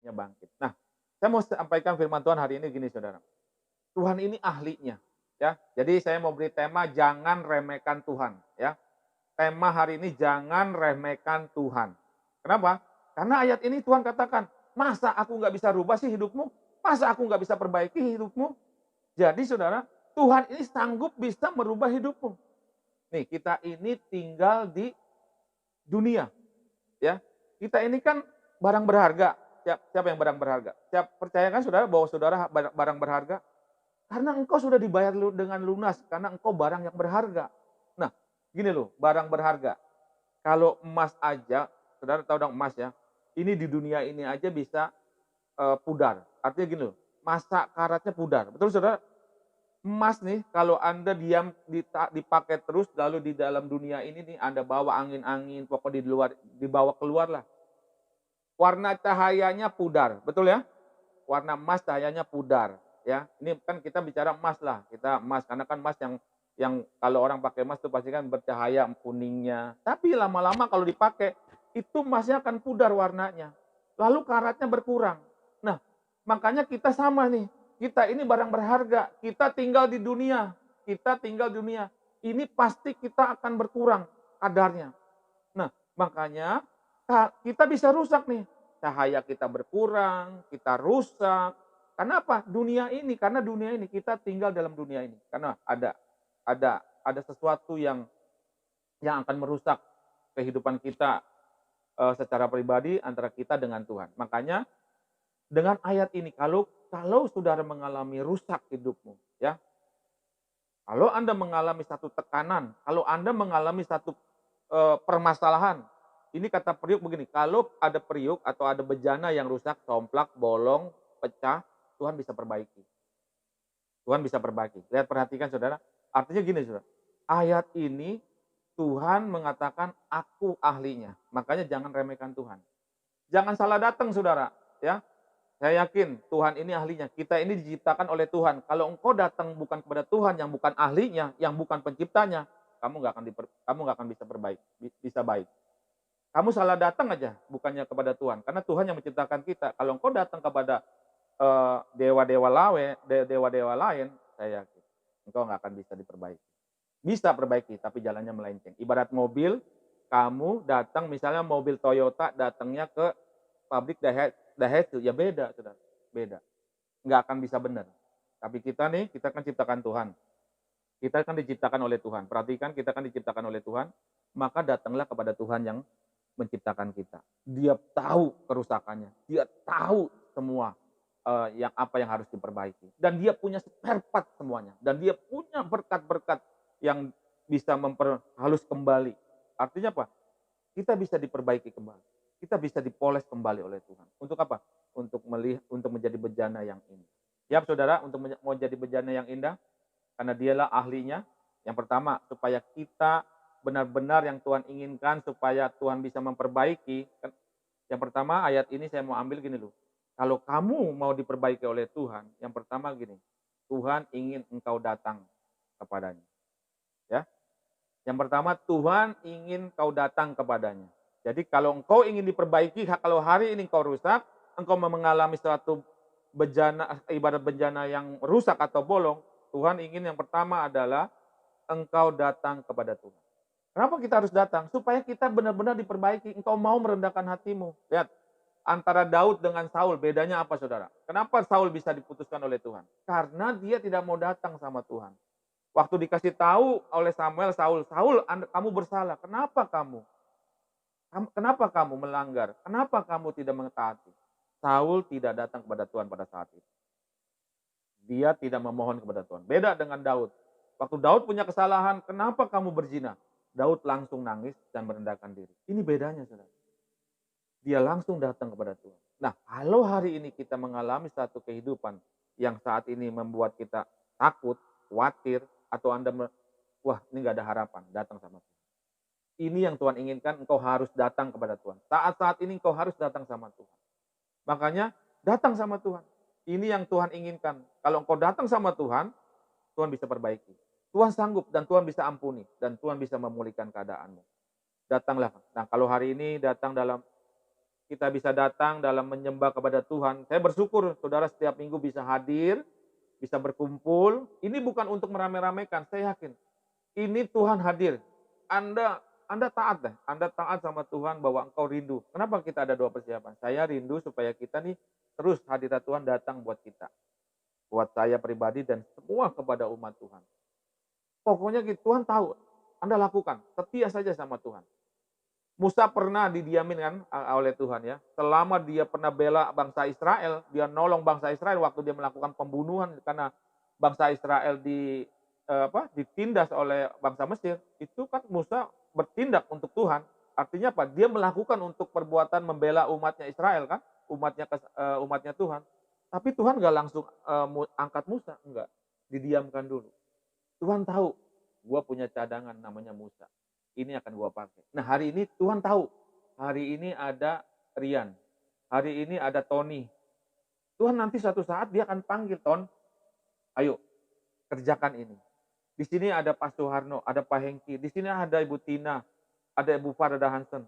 sakitnya bangkit. Nah, saya mau sampaikan firman Tuhan hari ini gini saudara, Tuhan ini ahlinya, ya. Jadi saya mau beri tema jangan remehkan Tuhan, ya. Tema hari ini jangan remehkan Tuhan. Kenapa? Karena ayat ini Tuhan katakan, "Masa aku nggak bisa rubah sih hidupmu? Masa aku nggak bisa perbaiki hidupmu?" Jadi saudara, Tuhan ini sanggup bisa merubah hidupmu. Nih, kita ini tinggal di dunia, ya. Kita ini kan barang berharga. Siapa yang barang berharga? Percaya kan saudara bahwa saudara barang berharga? Karena engkau sudah dibayar dengan lunas, karena engkau barang yang berharga. Nah, gini loh, barang berharga. Kalau emas aja, saudara tahu dong emas ya, ini di dunia ini aja bisa, pudar. Artinya gini loh, masa karatnya pudar. Betul saudara? Emas nih kalau Anda diam dipakai terus lalu di dalam dunia ini nih Anda bawa angin-angin, pokoknya di luar dibawa keluarlah, warna cahayanya pudar, betul ya? Warna emas cahayanya pudar, ya. Ini kan kita bicara emas lah, kita emas karena kan emas yang kalau orang pakai emas itu pasti kan bercahaya kuningnya. Tapi lama-lama kalau dipakai, itu emasnya akan pudar warnanya. Lalu karatnya berkurang. Nah, makanya kita sama nih. Kita ini barang berharga, kita tinggal di dunia, kita tinggal di dunia. Ini pasti kita akan berkurang kadarnya. Nah, makanya kita bisa rusak nih. Cahaya kita berkurang, kita rusak. Karena apa? Karena dunia ini kita tinggal dalam dunia ini. Karena ada sesuatu yang akan merusak kehidupan kita secara pribadi antara kita dengan Tuhan. Makanya dengan ayat ini kalau saudara mengalami rusak hidupmu, ya. Kalau Anda mengalami satu tekanan, kalau Anda mengalami satu permasalahan. Ini kata periuk begini, kalau ada periuk atau ada bejana yang rusak, somplak, bolong, pecah, Tuhan bisa perbaiki. Tuhan bisa perbaiki. Lihat perhatikan saudara, artinya gini saudara, ayat ini Tuhan mengatakan aku ahlinya. Makanya jangan remehkan Tuhan. Jangan salah datang saudara, ya. Saya yakin Tuhan ini ahlinya. Kita ini diciptakan oleh Tuhan. Kalau engkau datang bukan kepada Tuhan yang bukan ahlinya, yang bukan penciptanya, kamu nggak akan bisa bisa baik. Kamu salah datang aja, bukannya kepada Tuhan. Karena Tuhan yang menciptakan kita. Kalau engkau datang kepada dewa-dewa lain, saya yakin engkau nggak akan bisa diperbaiki. Bisa perbaiki, tapi jalannya melenceng. Ibarat mobil, kamu datang misalnya mobil Toyota datangnya ke pabrik Daihatsu, ya beda saudara, beda. Nggak akan bisa benar. Tapi kita nih, kita kan ciptakan Tuhan. Kita kan diciptakan oleh Tuhan. Perhatikan, kita kan diciptakan oleh Tuhan, maka datanglah kepada Tuhan yang menciptakan kita. Dia tahu kerusakannya, dia tahu semua apa yang harus diperbaiki. Dan dia punya spare part semuanya. Dan dia punya berkat-berkat yang bisa memperhalus kembali. Artinya apa? Kita bisa diperbaiki kembali. Kita bisa dipoles kembali oleh Tuhan. Untuk apa? Untuk menjadi bejana yang indah. Siap saudara untuk mau jadi bejana yang indah? Karena dialah ahlinya. Yang pertama, supaya kita benar-benar yang Tuhan inginkan, supaya Tuhan bisa memperbaiki. Yang pertama ayat ini saya mau ambil gini loh. Kalau kamu mau diperbaiki oleh Tuhan, yang pertama gini, Tuhan ingin engkau datang kepadanya. Ya. Yang pertama Tuhan ingin kau datang kepadanya. Jadi kalau engkau ingin diperbaiki, kalau hari ini engkau rusak, engkau mengalami suatu bejana, ibarat bejana yang rusak atau bolong, Tuhan ingin yang pertama adalah engkau datang kepada Tuhan. Kenapa kita harus datang? Supaya kita benar-benar diperbaiki. Engkau mau merendahkan hatimu. Lihat, antara Daud dengan Saul, bedanya apa saudara? Kenapa Saul bisa diputuskan oleh Tuhan? Karena dia tidak mau datang sama Tuhan. Waktu dikasih tahu oleh Samuel, Saul, kamu bersalah. Kenapa kamu? Kenapa kamu melanggar? Kenapa kamu tidak mentaati? Saul tidak datang kepada Tuhan pada saat itu. Dia tidak memohon kepada Tuhan. Beda dengan Daud. Waktu Daud punya kesalahan, kenapa kamu berzina? Daud langsung nangis dan merendahkan diri. Ini bedanya, saudara. Dia langsung datang kepada Tuhan. Nah, kalau hari ini kita mengalami satu kehidupan yang saat ini membuat kita takut, khawatir, atau wah ini nggak ada harapan, datang sama Tuhan. Ini yang Tuhan inginkan, engkau harus datang kepada Tuhan. Saat-saat ini engkau harus datang sama Tuhan. Makanya datang sama Tuhan. Ini yang Tuhan inginkan. Kalau engkau datang sama Tuhan, Tuhan bisa perbaiki. Tuhan sanggup dan Tuhan bisa ampuni. Dan Tuhan bisa memulihkan keadaanmu. Datanglah. Nah kalau hari ini datang dalam kita bisa datang dalam menyembah kepada Tuhan. Saya bersyukur saudara setiap minggu bisa hadir, bisa berkumpul. Ini bukan untuk merame-ramekan, saya yakin. Ini Tuhan hadir. Anda taat deh, Anda taat sama Tuhan bahwa engkau rindu. Kenapa kita ada doa persiapan? Saya rindu supaya kita nih terus hadirat Tuhan datang buat kita. Buat saya pribadi dan semua kepada umat Tuhan. Pokoknya gitu, Tuhan tahu, Anda lakukan, setia saja sama Tuhan. Musa pernah didiamin kan oleh Tuhan ya. Selama dia pernah bela bangsa Israel, dia nolong bangsa Israel waktu dia melakukan pembunuhan karena bangsa Israel ditindas oleh bangsa Mesir, itu kan Musa bertindak untuk Tuhan. Artinya apa? Dia melakukan untuk perbuatan membela umatnya Israel kan, umatnya Tuhan. Tapi Tuhan nggak langsung angkat Musa, enggak. Didiamkan dulu. Tuhan tahu, gua punya cadangan namanya Musa. Ini akan gua pakai. Nah hari ini Tuhan tahu, hari ini ada Rian, hari ini ada Tony. Tuhan nanti suatu saat dia akan panggil, Ton, ayo kerjakan ini. Di sini ada Pak Soeharno, ada Pak Hengki, di sini ada Ibu Tina, ada Ibu Farada Hansen.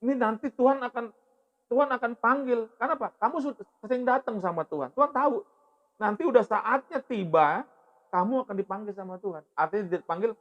Ini nanti Tuhan akan panggil. Karena apa? Kamu sudah sering datang sama Tuhan. Tuhan tahu. Nanti udah saatnya tiba, kamu akan dipanggil sama Tuhan. Artinya dipanggil,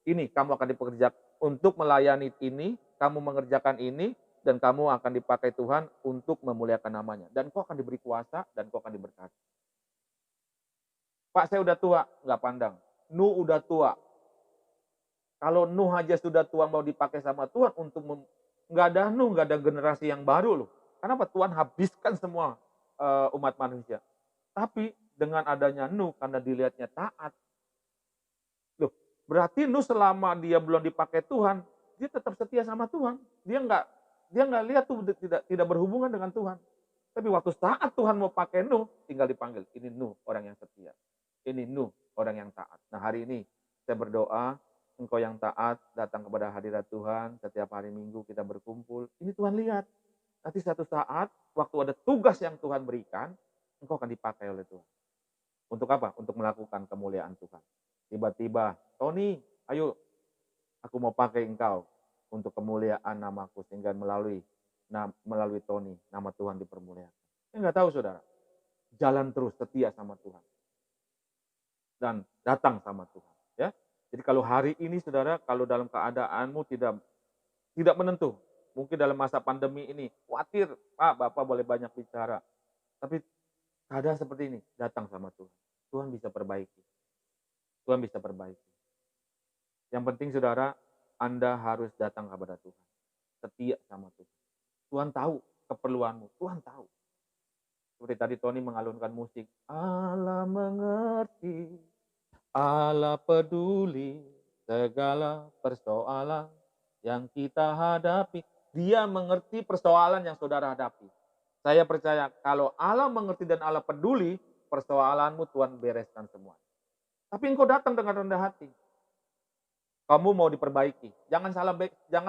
ini kamu akan dipekerjakan untuk melayani ini, kamu mengerjakan ini, dan kamu akan dipakai Tuhan untuk memuliakan namanya. Dan kau akan diberi kuasa, dan kau akan diberkati. Pak, saya udah tua, nggak pandang. Nuh udah tua. Kalau Nuh aja sudah tua mau dipakai sama Tuhan untuk nggak ada Nuh, nggak ada generasi yang baru loh. Kenapa? Tuhan habiskan semua umat manusia. Tapi dengan adanya Nuh, karena dilihatnya taat, loh, berarti Nuh selama dia belum dipakai Tuhan, dia tetap setia sama Tuhan. Dia nggak lihat tuh tidak berhubungan dengan Tuhan. Tapi waktu saat Tuhan mau pakai Nuh, tinggal dipanggil. Ini Nuh orang yang setia. Ini Nuh orang yang taat. Nah hari ini saya berdoa, engkau yang taat datang kepada hadirat Tuhan. Setiap hari Minggu kita berkumpul. Ini Tuhan lihat. Nanti satu saat, waktu ada tugas yang Tuhan berikan, engkau akan dipakai oleh Tuhan. Untuk apa? Untuk melakukan kemuliaan Tuhan. Tiba-tiba, Tony, ayo, aku mau pakai engkau untuk kemuliaan namaku. Sehingga melalui Tony, nama Tuhan dipermuliakan. Saya nggak tahu saudara, jalan terus setia sama Tuhan. Dan datang sama Tuhan. Ya. Jadi kalau hari ini saudara, kalau dalam keadaanmu tidak menentu, mungkin dalam masa pandemi ini, khawatir, Pak, Bapak boleh banyak bicara. Tapi keadaan seperti ini, datang sama Tuhan. Tuhan bisa perbaiki. Tuhan bisa perbaiki. Yang penting saudara, Anda harus datang kepada Tuhan. Setia sama Tuhan. Tuhan tahu keperluanmu, Tuhan tahu. Seperti tadi Tony mengalunkan musik. Allah mengerti, Allah peduli segala persoalan yang kita hadapi. Dia mengerti persoalan yang saudara hadapi. Saya percaya kalau Allah mengerti dan Allah peduli, persoalanmu Tuhan bereskan semua. Tapi engkau datang dengan rendah hati. Kamu mau diperbaiki. Jangan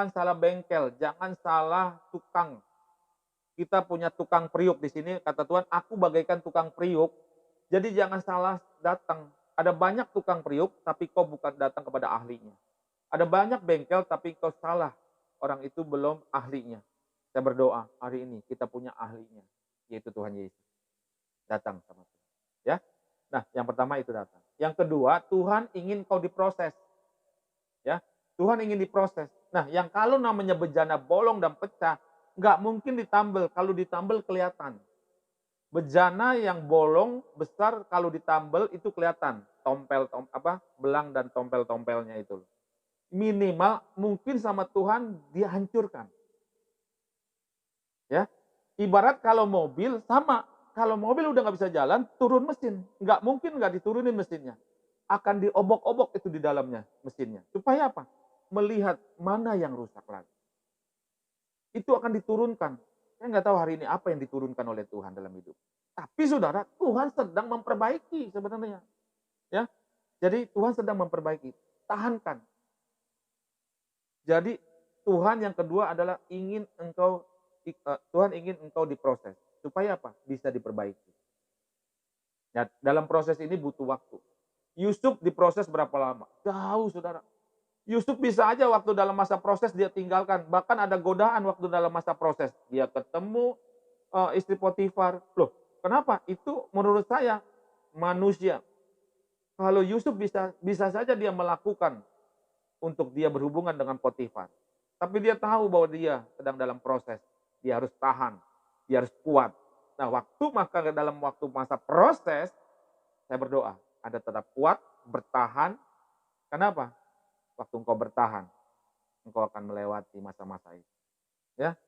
salah bengkel, jangan salah tukang. Kita punya tukang periuk di sini, kata Tuhan, aku bagaikan tukang periuk. Jadi jangan salah datang. Ada banyak tukang periuk, tapi kau bukan datang kepada ahlinya. Ada banyak bengkel, tapi kau salah. Orang itu belum ahlinya. Saya berdoa, hari ini kita punya ahlinya, yaitu Tuhan Yesus. Datang sama Tuhan. Ya. Nah, yang pertama itu datang. Yang kedua, Tuhan ingin kau diproses. Ya, Tuhan ingin diproses. Nah, yang kalau namanya bejana bolong dan pecah, nggak mungkin ditambal. Kalau ditambal kelihatan. Bejana yang bolong besar kalau ditambal itu kelihatan belang dan tompel-tompelnya itu. Minimal mungkin sama Tuhan dia hancurkan. Ya, ibarat kalau mobil sama. Kalau mobil udah nggak bisa jalan, turun mesin. Nggak mungkin nggak diturunin mesinnya. Akan diobok-obok itu di dalamnya mesinnya. Supaya apa? Melihat mana yang rusak lagi. Itu akan diturunkan. Saya nggak tahu hari ini apa yang diturunkan oleh Tuhan dalam hidup. Tapi saudara, Tuhan sedang memperbaiki sebenarnya. Ya, jadi Tuhan sedang memperbaiki. Tahankan. Jadi Tuhan yang kedua adalah Tuhan ingin engkau diproses. Supaya apa? Bisa diperbaiki. Nah, dalam proses ini butuh waktu. Yusuf diproses berapa lama? Jauh saudara. Yusuf bisa aja waktu dalam masa proses dia tinggalkan, bahkan ada godaan waktu dalam masa proses. Dia ketemu, istri Potifar. Loh, kenapa? Itu menurut saya manusia. Kalau Yusuf bisa bisa saja dia melakukan untuk dia berhubungan dengan Potifar. Tapi dia tahu bahwa dia sedang dalam proses. Dia harus tahan, dia harus kuat. Nah, maka dalam waktu masa proses, saya berdoa, Anda tetap kuat, bertahan. Kenapa? Waktu engkau bertahan, engkau akan melewati masa-masa itu. Ya,